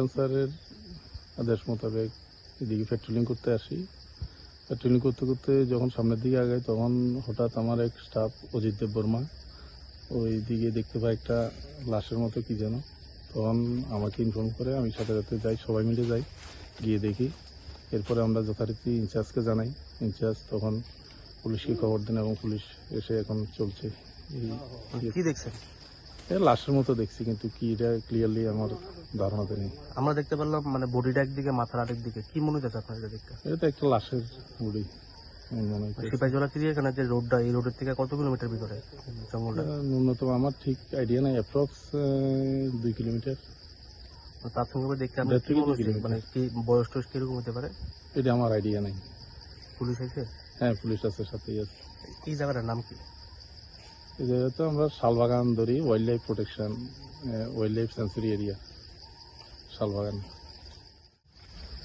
সুলতান স্যারের আদেশ মোতাবেক এদিকে পেট্রোলিং করতে আসি। পেট্রোলিং করতে করতে যখন সামনের দিকে আগাই তখন হঠাৎ আমার এক স্টাফ অজিত দেব বর্মা ওই দিকে দেখতে পাই একটা লাশের মতো কি যেন। তখন আমাকে ইনফর্ম করে, আমি সাথে সাথে যাই, সবাই মিলে যাই, গিয়ে দেখি। এরপরে আমরা যথারীতি ইনচার্জকে জানাই। ইনচার্জ তখন পুলিশকে খবর দেন এবং পুলিশ এসে এখন চলছে। কি দেখছেন? লাশের মতো দেখছি, কিন্তু কি এটা ক্লিয়ারলি আমার ধারণাতে নেই। আমরা দেখতে পারলাম মানে বডিটা একদিকে, মাথার আরেক দিকে। কি মনে হচ্ছে আপনার এটা দেখতে? এটা একটা লাশের বডি মনে হচ্ছে। সিপাহীজলা চিড়িয়াখানা যে রোডটা, এই রোডের থেকে কত কিলোমিটার ভিতরে জঙ্গলটা? ন্যূনতম আমার ঠিক আইডিয়া নাই, অ্যাপ্রক্স 2 কিলোমিটার। প্রাথমিকভাবে দেখতে আমরা কি মনে হচ্ছে? মানে কি বয়স টয়স কিরকম হতে পারে? এটা আমার আইডিয়া নাই। পুলিশ এসে? হ্যাঁ, পুলিশ আছে, সাথেই আছে। এই জায়গাটার নাম কি? এই জায়গাতে আমরা শালবাগান ধরি, wild life protection, wild life century area Salbagan.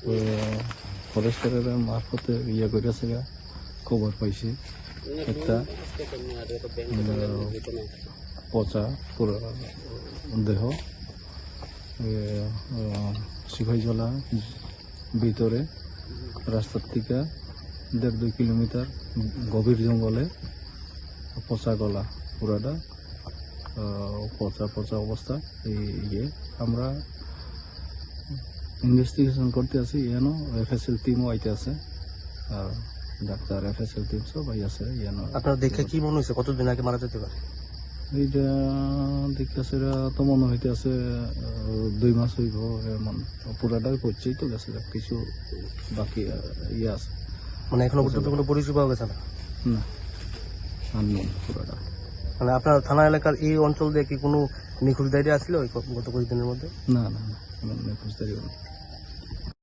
তো ফরেস্টারের মারফতে করেছে, খবর পাইছি একটা পচা পুরো দেহ সিপাহীজলা ভিতরে রাস্তার থেকে 1.5-2 কিলোমিটার গভীর জঙ্গলে পচা গলা পুরাটা পচা অবস্থা। আমরা ইনভেস্টিগেশন করতে আছি, এনো এফএসএল টিমও আইতে আছে, আর ডাক্তার এফএসএল টিম সবাই আছে। আপনার দেখে কি মনে হয়েছে কতদিন আগে মারা যেতে পারে? এইটা দেখতে আছে, তো মনে হইতে আছে 2 মাস হইব এমন। পুরাটাই পড়ছেই তো গেছে, কিছু বাকি আছে। মানে এখনো পর্যন্ত কোনো পরিচয় পাওয়া গেছে না? না, আননোন পুরাটা। মানে আপনার থানা এলাকার এই অঞ্চল দিয়ে কি কোনো নিখোঁজ ডায়েরি আসছিল গত কয়েকদিনের মধ্যে? না, নিখোঁজ দাঁড়িয়ে